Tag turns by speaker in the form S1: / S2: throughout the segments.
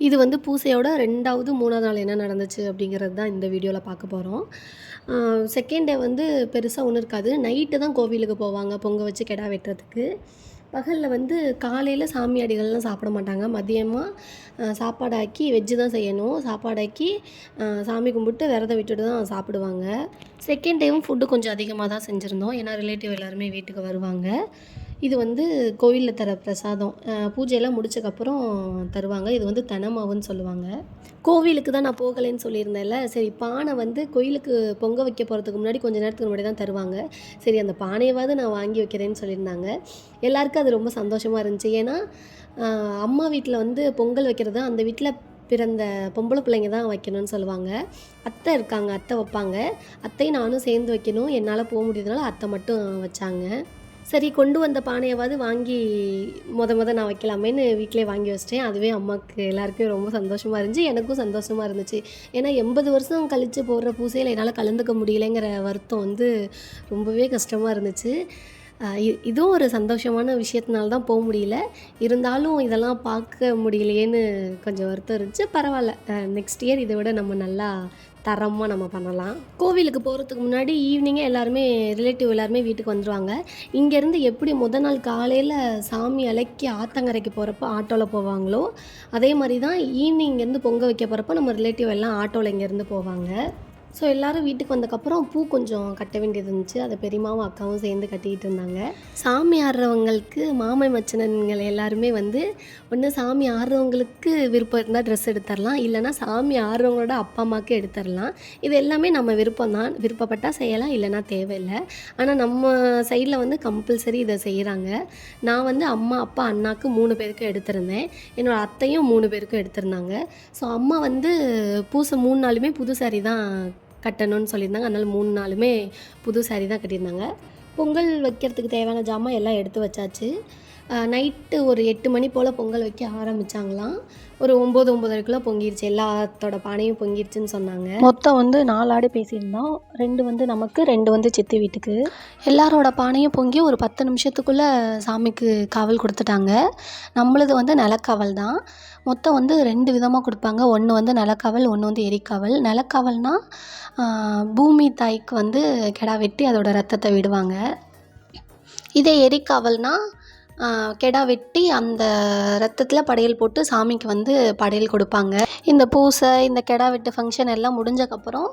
S1: இது வந்து பூசையோட 2வது 3வது நாள் என்ன நடந்துச்சு அப்படிங்கிறது தான் இந்த வீடியோவில் பார்க்க போகிறோம். செகண்ட் டே வந்து பெருசா ஒண்ணும் இருக்காது. நைட்டு தான் கோவிலுக்கு போவாங்க பொங்க வச்சு கிடா வெட்டுறதுக்கு. பகலில் வந்து காலையில் சாமியாடிகள்லாம் சாப்பிட மாட்டாங்க. மதியமா சாப்பாடு ஆக்கி வெஜ்ஜு தான் செய்யணும். சாப்பாடு ஆக்கி சாமி கும்பிட்டு விரதம் விட்டுட்டு தான் சாப்பிடுவாங்க. செகண்ட் டேவும் ஃபுட்டு கொஞ்சம் அதிகமாக தான் செஞ்சுருந்தோம். ஏன்னா ரிலேட்டிவ் எல்லாருமே வீட்டுக்கு வருவாங்க. இது வந்து கோவிலில் தர பிரசாதம். பூஜையெல்லாம் முடிச்சக்கப்புறம் தருவாங்க. இது வந்து தெனமாவுன்னு சொல்லுவாங்க. கோவிலுக்கு தான் நான் போகலைன்னு சொல்லியிருந்தேன்ல. சரி பானை வந்து கோயிலுக்கு பொங்க வைக்க போகிறதுக்கு முன்னாடி கொஞ்சம் நேரத்துக்கு முன்னாடி தான் தருவாங்க. சரி அந்த பானையவாவது நான் வாங்கி வைக்கிறேன்னு சொல்லியிருந்தாங்க. எல்லாருக்கும் அது ரொம்ப சந்தோஷமாக இருந்துச்சு. ஏன்னா அம்மா வீட்டில் வந்து பொங்கல் வைக்கிறது அந்த வீட்டில் பிறந்த பொம்பளை பிள்ளைங்க தான் வைக்கணும்னு சொல்லுவாங்க. அத்தை இருக்காங்க, அத்தை வைப்பாங்க. அத்தையும் நானும் சேர்ந்து வைக்கணும். என்னால் போக முடியாதனால அத்தை மட்டும் வச்சாங்க. சரி கொண்டு வந்த பானையவாவது வாங்கி நான் வைக்கலாமேன்னு வீட்டிலே வாங்கி வச்சிட்டேன். அதுவே அம்மாவுக்கு எல்லாருக்குமே ரொம்ப சந்தோஷமாக இருந்துச்சு. எனக்கும் சந்தோஷமாக இருந்துச்சு. ஏன்னா 80 வருஷம் கழித்து போடுற பூசையில் என்னால் கலந்துக்க முடியலைங்கிற வருத்தம் வந்து ரொம்பவே கஷ்டமாக இருந்துச்சு. இதுவும் ஒரு சந்தோஷமான விஷயத்தினால தான் போக முடியல. இருந்தாலும் இதெல்லாம் பார்க்க முடியலையேன்னு கொஞ்சம் வருத்தம் இருந்துச்சு. பரவாயில்ல, நெக்ஸ்ட் இயர் இதை விட நம்ம நல்லா தரமாக நம்ம பண்ணலாம். கோவிலுக்கு போகிறதுக்கு முன்னாடி ஈவினிங்கே எல்லாருமே ரிலேட்டிவ் எல்லாருமே வீட்டுக்கு வந்துடுவாங்க. இங்கேருந்து எப்படி நாள் காலையில் சாமி அழைக்கி ஆத்தங்கரைக்கு போகிறப்ப ஆட்டோவில் போவாங்களோ அதே மாதிரி தான் ஈவினிங்லேருந்து பொங்க வைக்க போகிறப்ப நம்ம ரிலேட்டிவ் எல்லாம் ஆட்டோவில் இங்கேருந்து போவாங்க. ஸோ எல்லோரும் வீட்டுக்கு வந்தக்கப்புறம் பூ கொஞ்சம் கட்ட வேண்டியது இருந்துச்சு. அதை பெரியம்மாவும் அக்காவும் சேர்ந்து கட்டிக்கிட்டு இருந்தாங்க. சாமி ஆடுறவங்களுக்கு மாமன் மச்சினன்கள் எல்லாருமே வந்து ஒன்று சாமி ஆடுறவங்களுக்கு விருப்பம் இருந்தால் ட்ரெஸ் எடுத்துடலாம், இல்லைனா சாமி ஆடுறவங்களோட அப்பா அம்மாவுக்கு எடுத்துடலாம். இது எல்லாமே நம்ம விருப்பம் தான். விருப்பப்பட்டால் செய்யலாம், இல்லைனா தேவையில்லை. ஆனால் நம்ம சைடில் வந்து கம்பல்சரி இதை செய்கிறாங்க. நான் வந்து அம்மா அப்பா அண்ணாக்கு 3 பேருக்கு எடுத்திருந்தேன். என்னோடய அத்தையும் 3 பேருக்கும் எடுத்திருந்தாங்க. ஸோ அம்மா வந்து பூசை 3 நாளுமே புது சாரி தான் கட்டணும்னு சொல்லியிருந்தாங்க. அதனால் 3 நாளுமே புது சாரி தான் கட்டியிருந்தாங்க. பொங்கல் வைக்கிறதுக்கு தேவையான ஜாமான் எல்லாம் எடுத்து வச்சாச்சு. நைட்டு ஒரு 8 மணி போல் பொங்கல் வைக்க ஆரம்பித்தாங்களாம். ஒரு 9, 9:30க்குள்ளே பொங்கிருச்சு. எல்லாத்தோட பானையும் பொங்கிருச்சுன்னு சொன்னாங்க. மொத்தம் வந்து 4 ஆடு பேசியிருந்தோம். 2 வந்து நமக்கு, 2 வந்து சித்தி வீட்டுக்கு. எல்லாரோட பானையும் பொங்கி ஒரு 10 நிமிஷத்துக்குள்ளே சாமிக்கு காவல் கொடுத்துட்டாங்க. நம்மளது வந்து நிலக்காவல் தான். மொத்தம் வந்து 2 விதமாக கொடுப்பாங்க. ஒன்று வந்து நிலக்காவல், ஒன்று வந்து எரிக்காவல். நிலக்காவல்னால் பூமி தாய்க்கு வந்து கிடா வெட்டி அதோட ரத்தத்தை விடுவாங்க. இதே எரிக்காவல்னால் கெடா வெட்டி அந்த ரத்தத்தில் படையல் போட்டு சாமிக்கு வந்து படையல் கொடுப்பாங்க. இந்த பூசை, இந்த கெடா வெட்டு ஃபங்க்ஷன் எல்லாம் முடிஞ்சக்கப்புறம்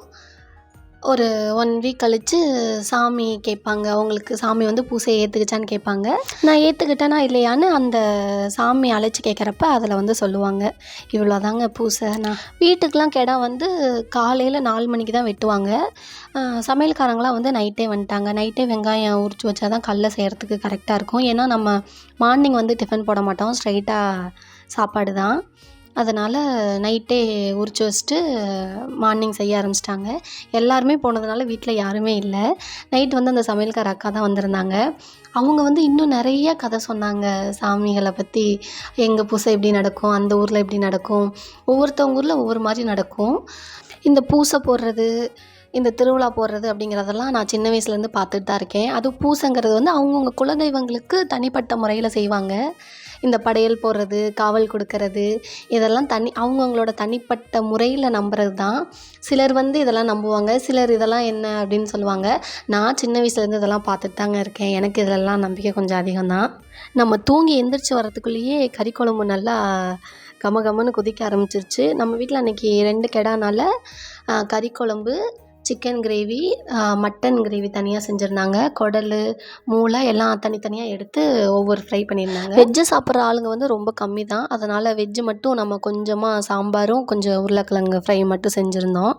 S1: ஒரு 1 வீக் கழித்து சாமி கேட்பாங்க. அவங்களுக்கு சாமி வந்து பூசையை ஏற்றுக்கிச்சான்னு கேட்பாங்க. நான் ஏற்றுக்கிட்டேனா இல்லையான்னு அந்த சாமி அழைச்சி கேட்குறப்ப அதில் வந்து சொல்லுவாங்க, இவ்வளோதாங்க பூசை. நான் வீட்டுக்கெலாம் கெடா வந்து காலையில் 4 மணிக்கு தான் வெட்டுவாங்க. சமையல்காரங்களாம் வந்து நைட்டே வந்துட்டாங்க. நைட்டே வெங்காயம் உரித்து வச்சா தான் கல்லை செய்கிறதுக்கு கரெக்டாக இருக்கும். ஏன்னா நம்ம மார்னிங் வந்து டிஃபன் போட மாட்டோம், ஸ்ட்ரைட்டாக சாப்பாடு தான். அதனால் நைட்டே உரித்து வச்சுட்டு மார்னிங் செய்ய ஆரம்பிச்சிட்டாங்க. எல்லாருமே போனதுனால வீட்டில் யாருமே இல்லை. நைட் வந்து அந்த சமையல்கார அக்கா தான் வந்திருந்தாங்க. அவங்க வந்து இன்னும் நிறைய கதை சொன்னாங்க சாமிகளை பற்றி. எங்கள் பூசை இப்படி நடக்கும், அந்த ஊரில் இப்படி நடக்கும், ஒவ்வொருத்தவங்க ஊரில் ஒவ்வொரு மாதிரி நடக்கும். இந்த பூசை போடுறது, இந்த திருவிழா போடுறது அப்படிங்கிறதெல்லாம் நான் சின்ன வயசுலேருந்து பார்த்துட்டு தான் இருக்கேன். அதுவும் பூசைங்கிறது வந்து அவங்கவுங்க குலதெய்வங்களுக்கு தனிப்பட்ட முறையில் செய்வாங்க. இந்த படையல் போடுறது, காவல் கொடுக்கறது, இதெல்லாம் அவங்கவுங்களோட தனிப்பட்ட முறையில் நம்புறது தான். சிலர் வந்து இதெல்லாம் நம்புவாங்க, சிலர் இதெல்லாம் என்ன அப்படின்னு சொல்லுவாங்க. நான் சின்ன வயசுலேருந்து இதெல்லாம் பார்த்துட்டு தாங்க இருக்கேன். எனக்கு இதிலெல்லாம் நம்பிக்கை கொஞ்சம் அதிகம்தான். நம்ம தூங்கி எந்திரிச்சு வரத்துக்குள்ளேயே கறி குழம்பு நல்லா கமகமன்னு கொதிக்க ஆரம்பிச்சிருச்சு. நம்ம வீட்டில் அன்றைக்கி 2 கெடானால கறி குழம்பு, சிக்கன் கிரேவி, மட்டன் கிரேவி தனியாக செஞ்சுருந்தாங்க. குடல், மூளை எல்லாம் தனித்தனியாக எடுத்து ஒவ்வொரு ஃப்ரை பண்ணியிருந்தாங்க. வெஜ்ஜு சாப்பிட்ற ஆளுங்க வந்து ரொம்ப கம்மி தான். அதனால் வெஜ்ஜு மட்டும் நம்ம கொஞ்சமாக சாம்பாரும் கொஞ்சம் உருளைக்கிழங்கு ஃப்ரை மட்டும் செஞ்சுருந்தோம்.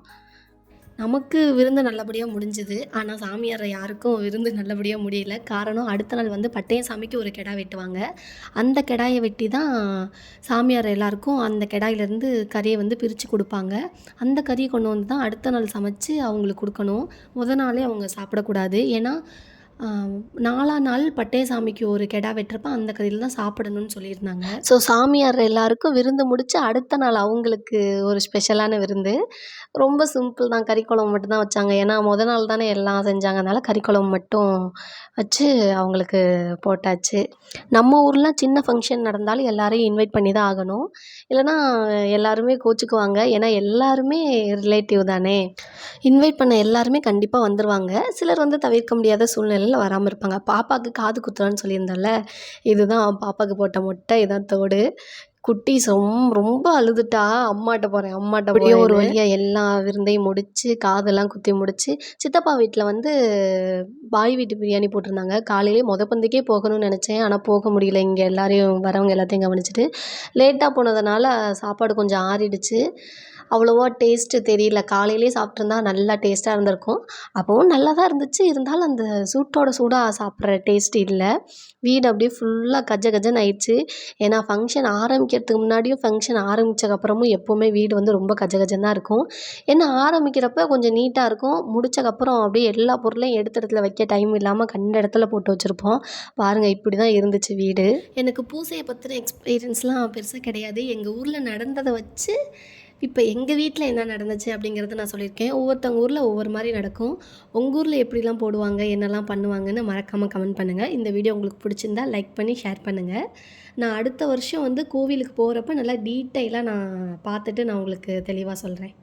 S1: நமக்கு விருந்து நல்லபடியாக முடிஞ்சுது. ஆனால் சாமியார் யாருக்கும் விருந்து நல்லபடியாக முடியல. காரணம் அடுத்த நாள் வந்து பட்டையசாமிக்கு ஒரு கெடா வெட்டுவாங்க. அந்த கெடாயை வெட்டி தான் சாமியார் எல்லாருக்கும் அந்த கெடாயிலேருந்து கறியை வந்து பிரித்து கொடுப்பாங்க. அந்த கறியை கொண்டு வந்து தான் அடுத்த நாள் சமைச்சு அவங்களுக்கு கொடுக்கணும். நாளே அவங்க சாப்பிடக்கூடாது. ஏன்னா 4ஆம் நாள் பட்டய சாமிக்கு ஒரு கெடா வெட்டுறப்ப அந்த கறியில தான் சாப்பிடணும்னு சொல்லியிருந்தாங்க. ஸோ சாமியார் எல்லாருக்கும் விருந்து முடிச்சு அடுத்த நாள் அவங்களுக்கு ஒரு ஸ்பெஷலான விருந்து. ரொம்ப சிம்பிள் தான். கறி குழம்பு மட்டும் தான் வச்சாங்க. ஏன்னா நாள் தானே எல்லாம் செஞ்சாங்க. அதனால கறி குழம்பு மட்டும் வச்சு அவங்களுக்கு போட்டாச்சு. நம்ம ஊர்ல சின்ன ஃபங்க்ஷன் நடந்தாலும் எல்லாரையும் இன்வைட் பண்ணி தான் ஆகணும். இல்லைன்னா எல்லாருமே கோச்சுக்குவாங்க. ஏன்னா எல்லாருமே ரிலேட்டிவ் தானே. இன்வைட் பண்ண எல்லாருமே கண்டிப்பா வந்துருவாங்க. சிலர் வந்து தவிர்க்க முடியாத சூழ்நிலையில வராம இருப்பாங்க. பாப்பாக்கு காது குத்துறான்னு சொல்லியிருந்தேன்ல, இதுதான் பாப்பாக்கு போட்ட மொட்டை, இதான் தோடு. குட்டீஸ் ரொம்ப அழுதுட்டா, அம்மாட்ட போறேன், அம்மாட்ட போறேன்னு. ஒரு வழியா எல்லா விருந்தையும் முடிச்சு, காதெல்லாம் குத்தி முடிச்சு, சித்தப்பா வீட்ல வந்து பாய் வீட்டு பிரியாணி போட்டிருந்தாங்க. காலையிலேயே பந்திக்கே போகணும்னு நெனச்சேன். ஆனா போக முடியல. இங்க எல்லாரையும் வரவங்க எல்லாத்தையும் கவனிச்சுட்டு. லேட்டா போனதுனால சாப்பாடு கொஞ்சம் ஆறிடுச்சு. அவ்வளவா டேஸ்ட்டு தெரியல. காலையிலேயே சாப்பிட்ருந்தா நல்லா டேஸ்ட்டா இருந்திருக்கும். அப்பவும் நல்லா தான் இருந்துச்சு. இருந்தாலும் அந்த சூட்டோட சூடா சாப்பிட்ற டேஸ்ட் இல்ல. வீடு அப்படியே ஃபுல்லா கஜ கஜன்னு ஆயிடுச்சு. ஏன்னா ஃபங்க்ஷன் ஆரம்பிக்கிறதுக்கு முன்னாடியும், ஃபங்க்ஷன் ஆரம்பிச்சக்கப்புறமும் எப்பவுமே வீடு வந்து ரொம்ப கஜ கஜன்னு தான் இருக்கும். ஏன்னா ஆரம்பிக்கிறப்ப கொஞ்சம் நீட்டா இருக்கும். முடிச்சக்கப்புறம் அப்படியே எல்லா பொருளையும் எடுத்த இடத்துல வைக்க டைம் இல்லாம கண்ட இடத்துல போட்டு வச்சிருப்போம். பாருங்க இப்படி தான் இருந்துச்சு வீடு. எனக்கு பூசைய பத்தின எக்ஸ்பீரியன்ஸ்லாம் பெருசா கிடையாது. எங்க ஊர்ல நடந்தத வச்சு இப்ப எங்க வீட்ல என்ன நடந்துச்சு அப்படிங்கிறத நான் சொல்லியிருக்கேன். ஒவ்வொருத்தவங்க ஊர்ல ஒவ்வொரு மாரி நடக்கும். உங்க ஊர்ல எப்படிலாம் போடுவாங்க, என்னலாம் பண்ணுவாங்கன்னு மறக்காம கமெண்ட் பண்ணுங்க. இந்த வீடியோ உங்களுக்கு பிடிச்சிருந்தா லைக் பண்ணி ஷேர் பண்ணுங்க. நான் அடுத்த வருஷம் வந்து கோவிலுக்கு போறப்ப நல்லா டீட்டெயிலா நான் பார்த்துட்டு நான் உங்களுக்கு தெளிவா சொல்றேன்.